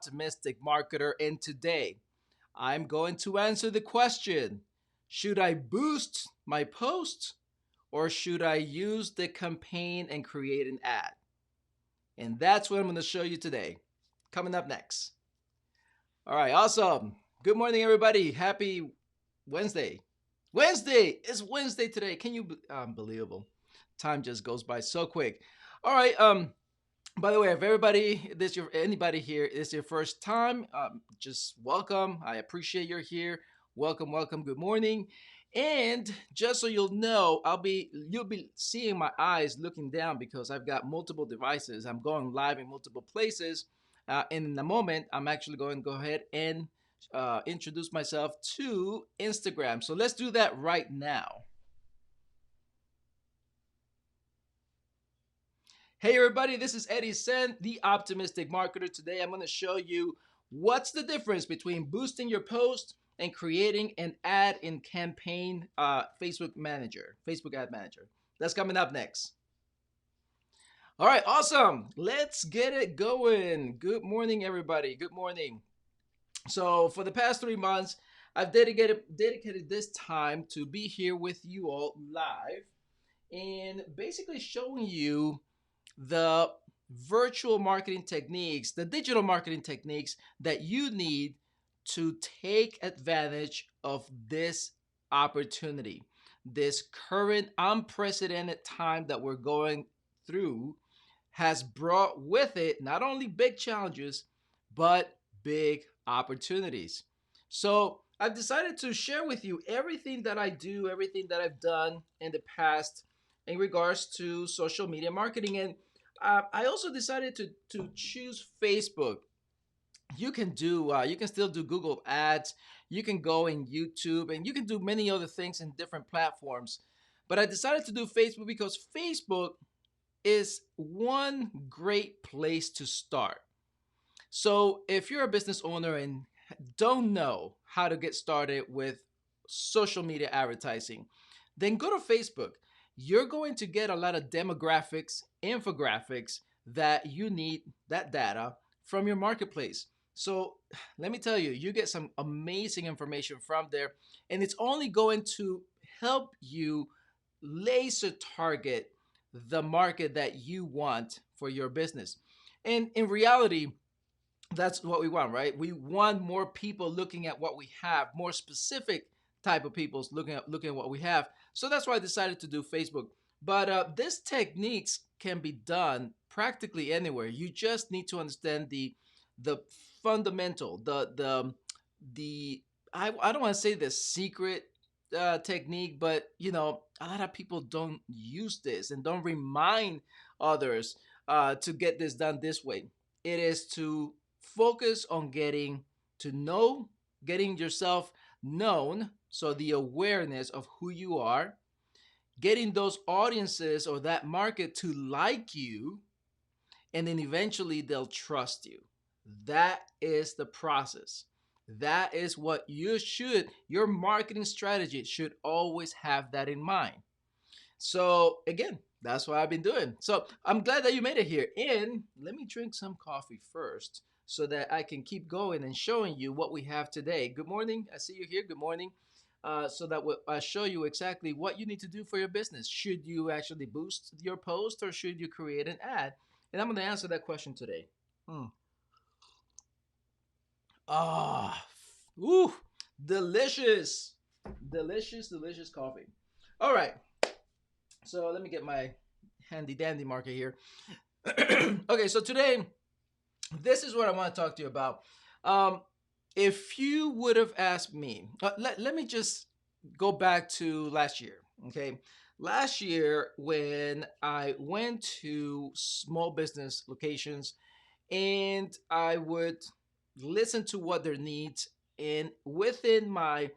optimistic marketer, and today I'm going to answer the question: should I boost my post or should I use the campaign and create an ad? And that's what I'm going to show you today. Coming up next. All right, awesome. Good morning, everybody. Happy Wednesday. Wednesday! It's Wednesday today. Can you unbelievable. Time just goes by so quick. All right, by the way, if everybody, anybody here is your first time, just welcome. I appreciate you're here. Welcome, welcome. Good morning. And just so you'll know, you'll be seeing my eyes looking down because I've got multiple devices. I'm going live in multiple places. In a moment, I'm actually going to go ahead and introduce myself to Instagram. So let's do that right now. Hey everybody, this is Eddie Sen, the Optimistic Marketer. Today I'm going to show you what's the difference between boosting your post and creating an ad in Campaign Facebook Ad Manager. That's coming up next. All right, awesome. Let's get it going. Good morning, everybody. Good morning. So for the past 3 months, I've dedicated this time to be here with you all live and basically showing you the virtual marketing techniques, the digital marketing techniques that you need to take advantage of this opportunity, this current unprecedented time that we're going through has brought with it not only big challenges, but big opportunities. So I've decided to share with you everything that I do, everything that I've done in the past in regards to social media marketing. And I also decided to choose Facebook. You can still do Google Ads. You can go in YouTube, and you can do many other things in different platforms. But I decided to do Facebook because Facebook is one great place to start. So if you're a business owner and don't know how to get started with social media advertising, then go to Facebook. You're going to get a lot of demographics, infographics that you need, that data from your marketplace. So let me tell you, you get some amazing information from there, and it's only going to help you laser target the market that you want for your business. And in reality, that's what we want, right? We want more people looking at what we have, more specific type of people looking at what we have. So that's why I decided to do Facebook. But these techniques can be done practically anywhere. You just need to understand the fundamental, the I don't want to say the secret technique, but a lot of people don't use this and don't remind others to get this done this way. It is to focus on getting yourself known, so the awareness of who you are, getting those audiences or that market to like you, and then eventually they'll trust you. That is the process. That is what your marketing strategy should always have that in mind. So again, that's what I've been doing. So I'm glad that you made it here. And let me drink some coffee first so that I can keep going and showing you what we have today. Good morning. I see you here. Good morning. So that I show you exactly what you need to do for your business. Should you actually boost your post or should you create an ad? And I'm going to answer that question today. Ah, ooh, delicious, delicious, delicious coffee. All right. So let me get my handy dandy marker here. Okay, so today, this is what I want to talk to you about. If you would have asked me, let me just go back to last year, okay? Last year, when I went to small business locations and I would listen to what their needs, and within my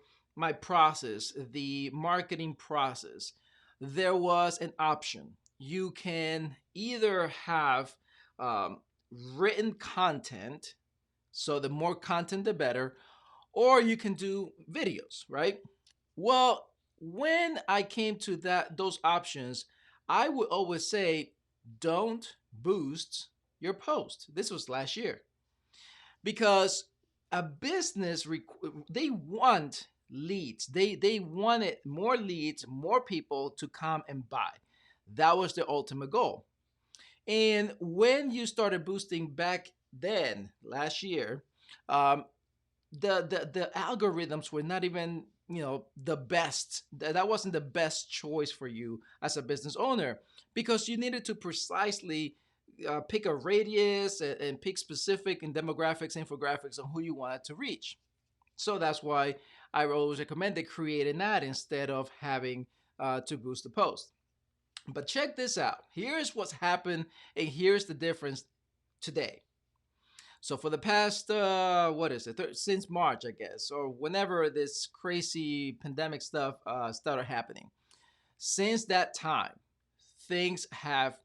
process, the marketing process, there was an option. You can either have um, written content, so the more content the better, or you can do videos, right? Well, when I came to those options, I would always say don't boost your post. This was last year because a business they want leads. They wanted more leads, more people to come and buy. That was the ultimate goal. And when you started boosting back then last year, um, the algorithms were not even, the best. That wasn't the best choice for you as a business owner, because you needed to precisely pick a radius and pick specific and demographics, infographics on who you wanted to reach. So that's why I always recommend create an ad instead of having to boost the post. But check this out. Here's what's happened, and here's the difference today. So for the past, what is it, since March, I guess, or whenever this crazy pandemic stuff started happening, since that time, things have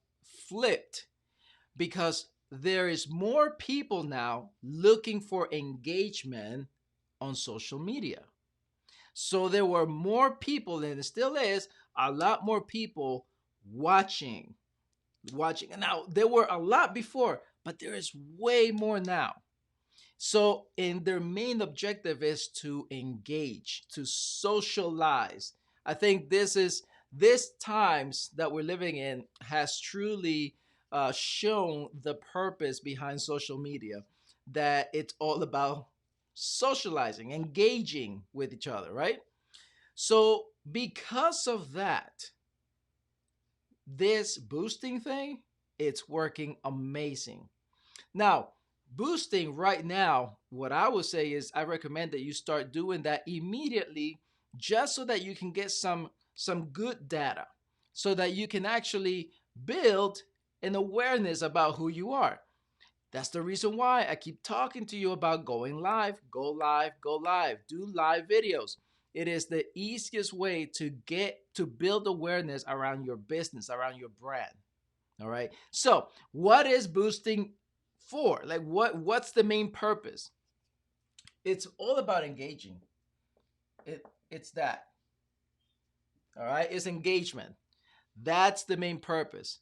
flipped, because there is more people now looking for engagement on social media. So there were more people, and it still is a lot more people watching. And now there were a lot before, but there is way more now. So, and their main objective is to engage, to socialize. I think this times that we're living in has truly shown the purpose behind social media, that it's all about socializing, engaging with each other, right? So, because of that, this boosting thing, it's working amazing. Now, boosting right now, what I would say is I recommend that you start doing that immediately, just so that you can get some good data, so that you can actually build an awareness about who you are. That's the reason why I keep talking to you about going live, go live, go live, do live videos. It is the easiest way to get to build awareness around your business, around your brand. All right. So, what is boosting for? Like, what's the main purpose? It's all about engaging. It's that. All right. It's engagement. That's the main purpose.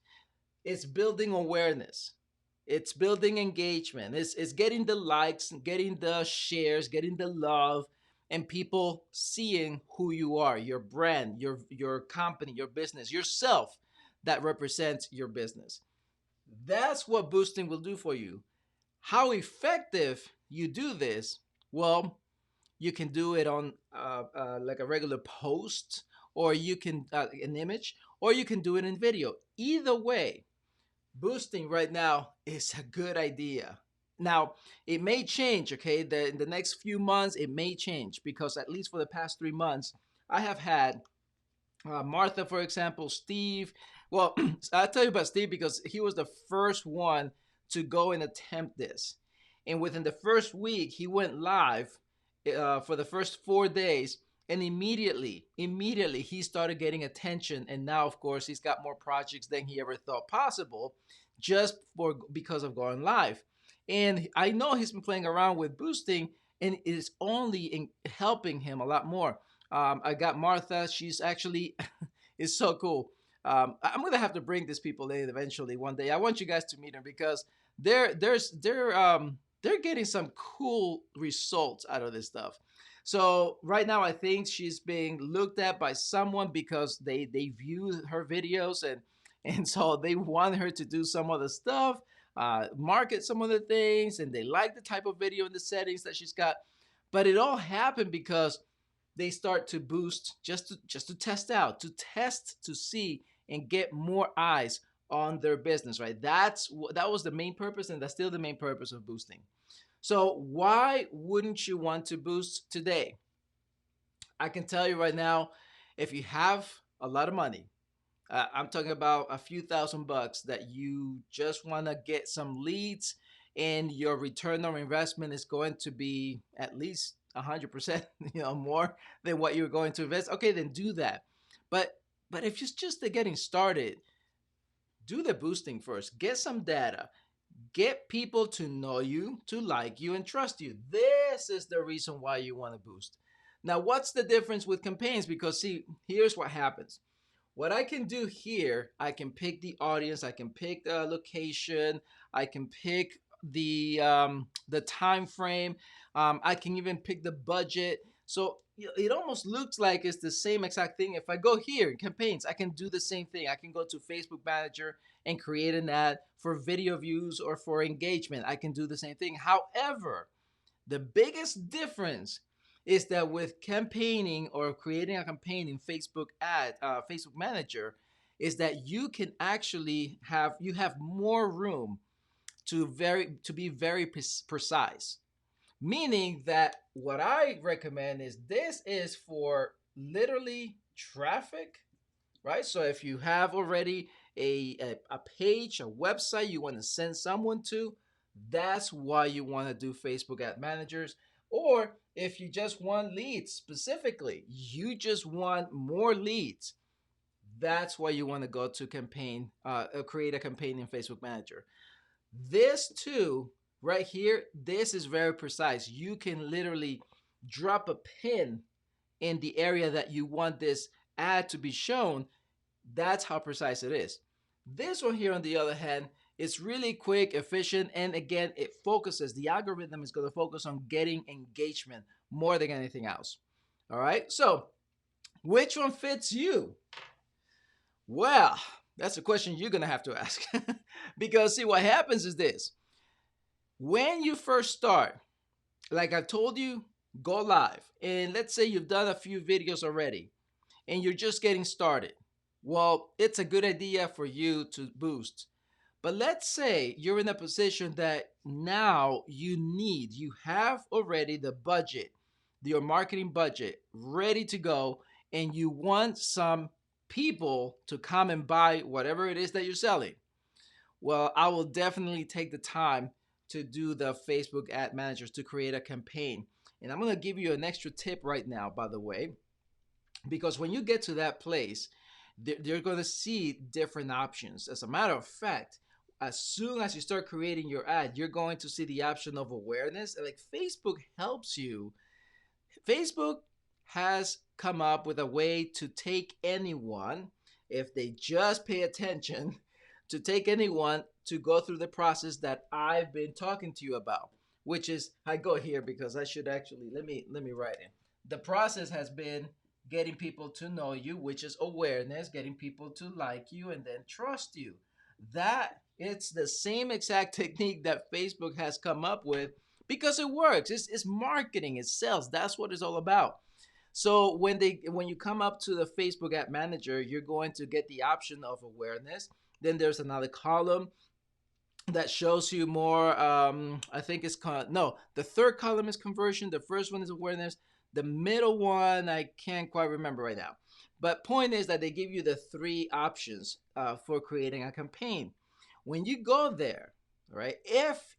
It's building awareness. It's building engagement. It's getting the likes, getting the shares, getting the love, and people seeing who you are, your brand, your company, your business, yourself that represents your business. That's what boosting will do for you. How effective you do this? Well, you can do it on like a regular post, or you can an image, or you can do it in video. Either way, boosting right now is a good idea. Now, it may change, okay? In the next few months, it may change, because at least for the past 3 months, I have had Martha, for example, Steve. Well, I'll tell you about Steve because he was the first one to go and attempt this. And within the first week, he went live for the first 4 days. And immediately, he started getting attention. And now, of course, he's got more projects than he ever thought possible, just because of going live. And I know he's been playing around with boosting, and it is only helping him a lot more. I got Martha. She's actually is so cool. I'm gonna have to bring these people in eventually one day. I want you guys to meet them, because they're getting some cool results out of this stuff. So right now, I think she's being looked at by someone because they view her videos, and so they want her to do some of the stuff, market some of the things, and they like the type of video and the settings that she's got. But it all happened because they start to boost, just to test out, to see and get more eyes on their business, right? That was the main purpose, and that's still the main purpose of boosting. So why wouldn't you want to boost today? I can tell you right now, if you have a lot of money, I'm talking about a few $1,000 that you just want to get some leads, and your return on investment is going to be at least 100%, more than what you're going to invest. Okay, then do that. But if it's just getting started, do the boosting first. Get some data. Get people to know you, to like you, and trust you. This is the reason why you want to boost. Now, what's the difference with campaigns? Because see, here's what happens. What I can do here, I can pick the audience, I can pick the location, I can pick the time frame. I can even pick the budget. So it almost looks like it's the same exact thing. If I go here in campaigns, I can do the same thing. I can go to Facebook Manager and create an ad for video views or for engagement. I can do the same thing. However, the biggest difference is that with campaigning or creating a campaign in Facebook Manager, is that you can actually have more room to be very precise. Meaning that what I recommend is this is for literally traffic, right? So if you have already a page, a website you want to send someone to, that's why you want to do Facebook ad managers. Or if you just want leads specifically, you just want more leads, that's why you want to go to create a campaign in Facebook Manager. This too, right here, this is very precise. You can literally drop a pin in the area that you want this ad to be shown. That's how precise it is. This one here, on the other hand, it's really quick, efficient, and again, the algorithm is going to focus on getting engagement more than anything else. All right, so which one fits you? Well, that's a question you're going to have to ask. Because see, what happens is this. When you first start, like I told you, go live. And let's say you've done a few videos already and you're just getting started. Well, it's a good idea for you to boost. But let's say you're in a position that now you have already the budget, your marketing budget ready to go, and you want some people to come and buy whatever it is that you're selling. Well, I will definitely take the time to do the Facebook ad managers to create a campaign. And I'm going to give you an extra tip right now, by the way, because when you get to that place, they're going to see different options. As a matter of fact, as soon as you start creating your ad, you're going to see the option of awareness. Like Facebook helps you. Facebook has come up with a way to take anyone, if they just pay attention, to take anyone to go through the process that I've been talking to you about, which is, I go here because I should actually, let me write it. The process has been getting people to know you, which is awareness, getting people to like you and then trust you. That it's the same exact technique that Facebook has come up with because it works. It's marketing, it's sales. That's what it's all about. So when you come up to the Facebook Ad Manager, you're going to get the option of awareness. Then there's another column that shows you more. I think it's no. The third column is conversion. The first one is awareness. The middle one I can't quite remember right now. But point is that they give you the three options for creating a campaign. When you go there, right? If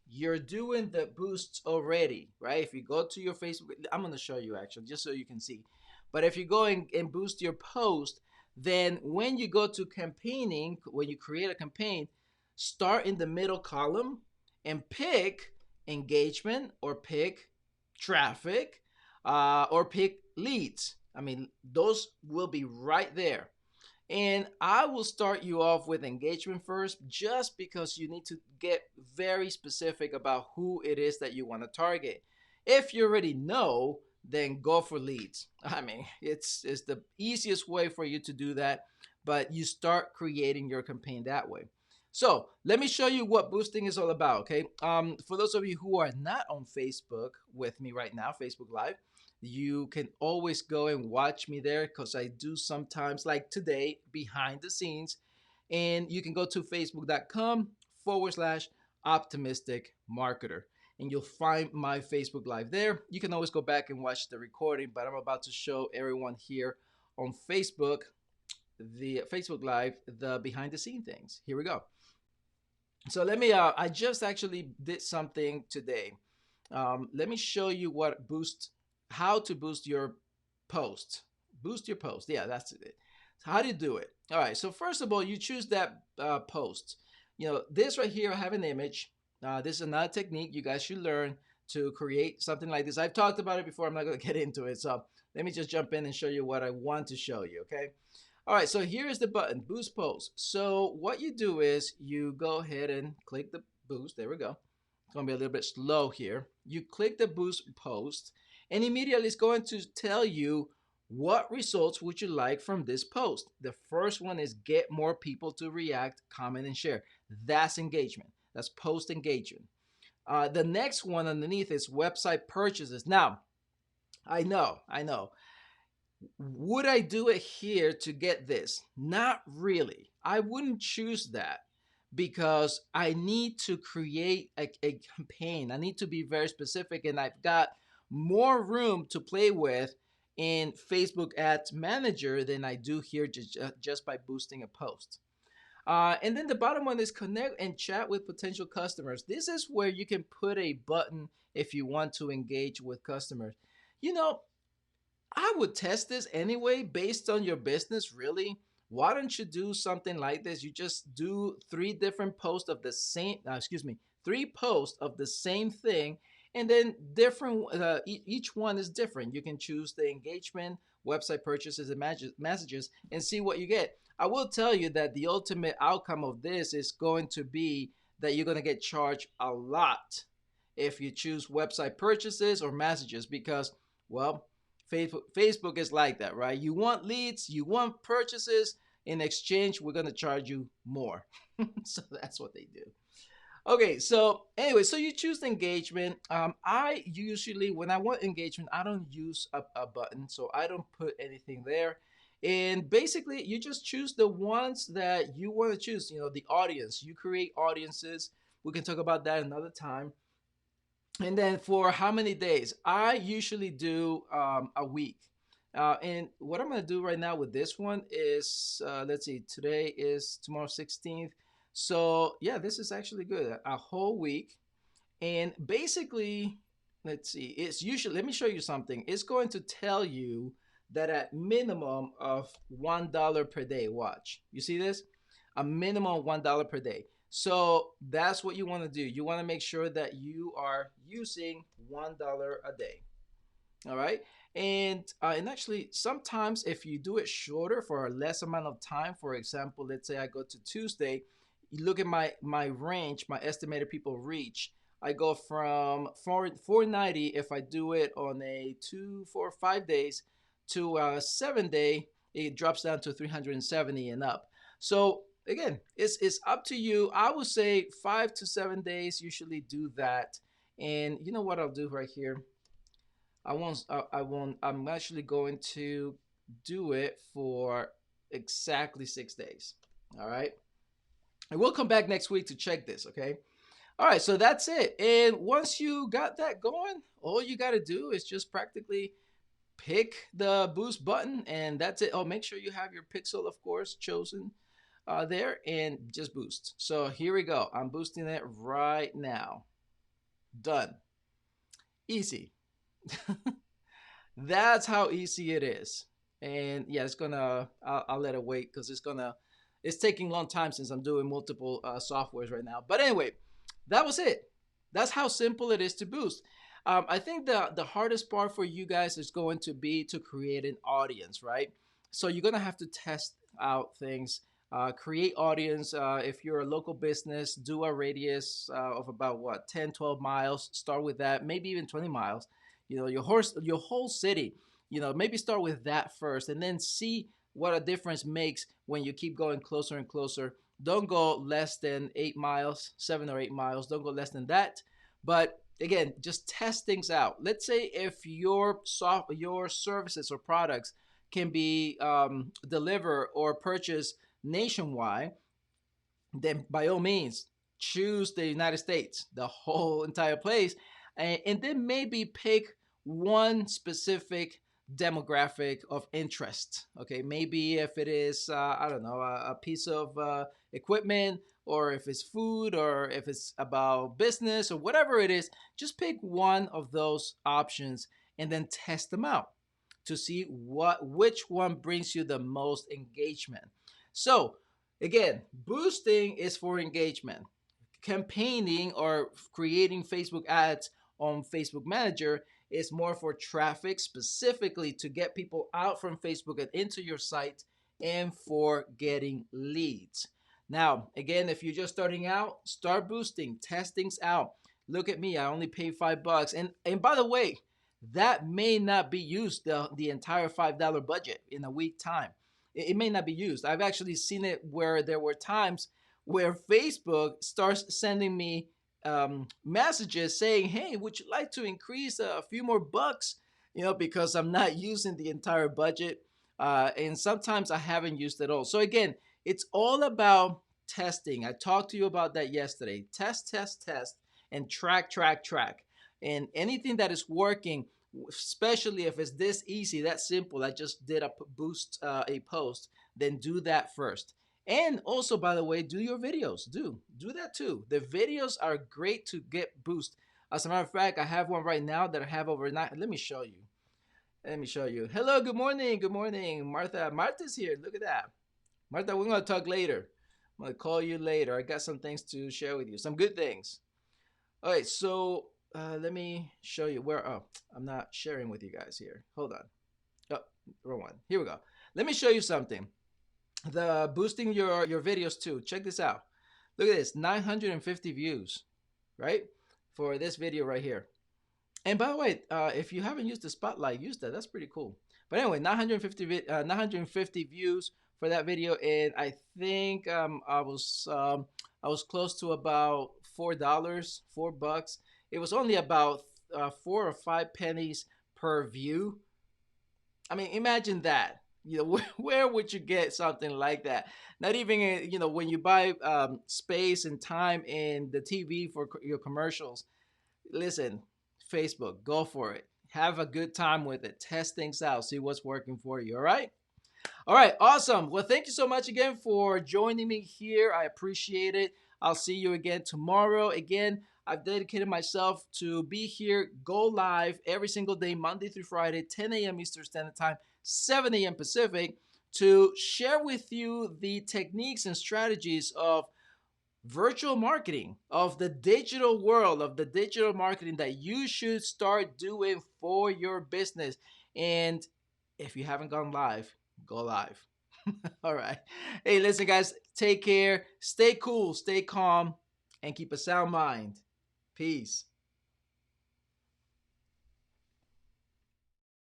you're doing the boosts already, right? If you go to your Facebook, I'm going to show you actually, just so you can see. But if you go and boost your post, then when you go to campaigning, when you create a campaign, start in the middle column and pick engagement or pick traffic or pick leads. I mean, those will be right there. And I will start you off with engagement first, just because you need to get very specific about who it is that you want to target. If you already know, then go for leads. I mean, it's the easiest way for you to do that, but you start creating your campaign that way. So let me show you what boosting is all about, okay? For those of you who are not on Facebook with me right now, Facebook Live, you can always go and watch me there because I do sometimes, like today, behind the scenes. And you can go to facebook.com/optimistic marketer and you'll find my Facebook Live there. You can always go back and watch the recording, but I'm about to show everyone here on Facebook, the Facebook Live, the behind the scene things. Here we go. So let me, I just actually did something today. Let me show you how to boost your post. Boost your post. Yeah, that's it. So how do you do it? All right. So first of all, you choose that post. You know, this right here, I have an image. This is another technique you guys should learn to create something like this. I've talked about it before. I'm not going to get into it. So let me just jump in and show you what I want to show you. Okay. All right. So here is the button, Boost Post. So what you do is you go ahead and click the boost. There we go. It's going to be a little bit slow here. You click the boost post, and immediately it's going to tell you what results would you like from this post. The first one is get more people to react, comment, and share. That's engagement. That's post engagement. The next one underneath is website purchases. Now, I know. Would I do it here to get this? Not really. I wouldn't choose that because I need to create a campaign. I need to be very specific, and I've got more room to play with in Facebook Ads Manager than I do here just by boosting a post. And then the bottom one is connect and chat with potential customers. This is where you can put a button if you want to engage with customers. You know, I would test this anyway based on your business, really. Why don't you do something like this? You just do three different posts of the same, three posts of the same thing, and then different, each one is different. You can choose the engagement, website purchases, and messages, and see what you get. I will tell you that the ultimate outcome of this is going to be that you're going to get charged a lot if you choose website purchases or messages because, well, Facebook is like that, right? You want leads, you want purchases. In exchange, we're going to charge you more. So that's what they do. Okay, so anyway, so you choose the engagement. I usually, when I want engagement, I don't use a button, so I don't put anything there. And basically, you just choose the ones that you want to choose. You know, the audience. You create audiences. We can talk about that another time. And then for how many days? I usually do a week. And what I'm going to do right now with this one is, let's see, today is tomorrow 16th. So yeah, this is actually good. A whole week. And basically, let's see, it's usually, let me show you something. It's going to tell you that at minimum of $1 per day, watch. You see this? A minimum of $1 per day. So that's what you want to do. You want to make sure that you are using $1 a day. All right. And actually, sometimes if you do it shorter for a less amount of time, for example, let's say I go to Tuesday, you look at my range, my estimated people reach. I go from 490 if I do it on a 2, 4, 5 days to a 7 day, it drops down to 370 and up. So again, it's up to you. I would say 5 to 7 days usually do that. And you know what I'll do right here? I'm actually going to do it for exactly 6 days. All right. And we'll come back next week to check this, okay? All right, so that's it. And once you got that going, all you got to do is just practically pick the boost button, and that's it. Oh, make sure you have your pixel, of course, chosen there, and just boost. So here we go. I'm boosting it right now. Done. Easy. That's how easy it is. And yeah, I'll let it wait because it's taking a long time since I'm doing multiple softwares right now. But anyway, that was it. That's how simple it is to boost. I think the hardest part for you guys is going to be to create an audience, right? So you're going to have to test out things, create audience. If you're a local business, do a radius of about 10, 12 miles. Start with that, maybe even 20 miles. You know, your whole city, you know, maybe start with that first and then see what a difference makes when you keep going closer and closer. Don't go less than 8 miles, 7 or 8 miles. Don't go less than that. But again, just test things out. Let's say if your services or products can be delivered or purchased nationwide, then by all means, choose the United States, the whole entire place, and then maybe pick one specific demographic of interest. Okay, maybe if it is, I don't know, a piece of equipment, or if it's food, or if it's about business, or whatever it is, just pick one of those options and then test them out to see which one brings you the most engagement. So again, boosting is for engagement. Campaigning or creating Facebook ads on Facebook Manager is more for traffic, specifically to get people out from Facebook and into your site, and for getting leads. Now, again, if you're just starting out, start boosting, test things out. Look at me, I only paid $5. And by the way, that may not be used the entire $5 budget in a week time. It may not be used. I've actually seen it where there were times where Facebook starts sending me messages saying, "Hey, would you like to increase a few more bucks?" Because I'm not using the entire budget, and sometimes I haven't used it all. So again, it's all about testing. I talked to you about that yesterday. Test, test, test, and track, track, track. And anything that is working, especially if it's this easy, that simple, I just did a boost a post, then do that first. And also, by the way, do your videos. Do that too. The videos are great to get boost. As a matter of fact, I have one right now that I have overnight. Let me show you. Let me show you. Hello, good morning. Good morning, Martha. Martha's here. Look at that. Martha, we're going to talk later. I'm going to call you later. I got some things to share with you, some good things. All right, so let me show you where. Oh, I'm not sharing with you guys here. Hold on. Oh, wrong one. Here we go. Let me show you something. The boosting your videos too. Check this out. Look at this, 950 views, right? For this video right here. And by the way, if you haven't used the spotlight, use that. That's pretty cool. But anyway, 950 views for that video, and I think I was close to about $4, $4. It was only about 4 or 5 pennies per view. I mean, imagine that. Where would you get something like that? Not even when you buy space and time in the TV for your commercials. Listen, Facebook, go for it. Have a good time with it. Test things out. See what's working for you. All right. All right, awesome. Well, thank you so much again for joining me here. I appreciate it. I'll see you again tomorrow. Again, I've dedicated myself to be here, go live every single day, Monday through Friday, 10 a.m. Eastern Standard Time, 7 a.m. Pacific, to share with you the techniques and strategies of virtual marketing, of the digital world, of the digital marketing that you should start doing for your business. And if you haven't gone live, go live. All right. Hey, listen, guys, take care, stay cool, stay calm, and keep a sound mind. Peace.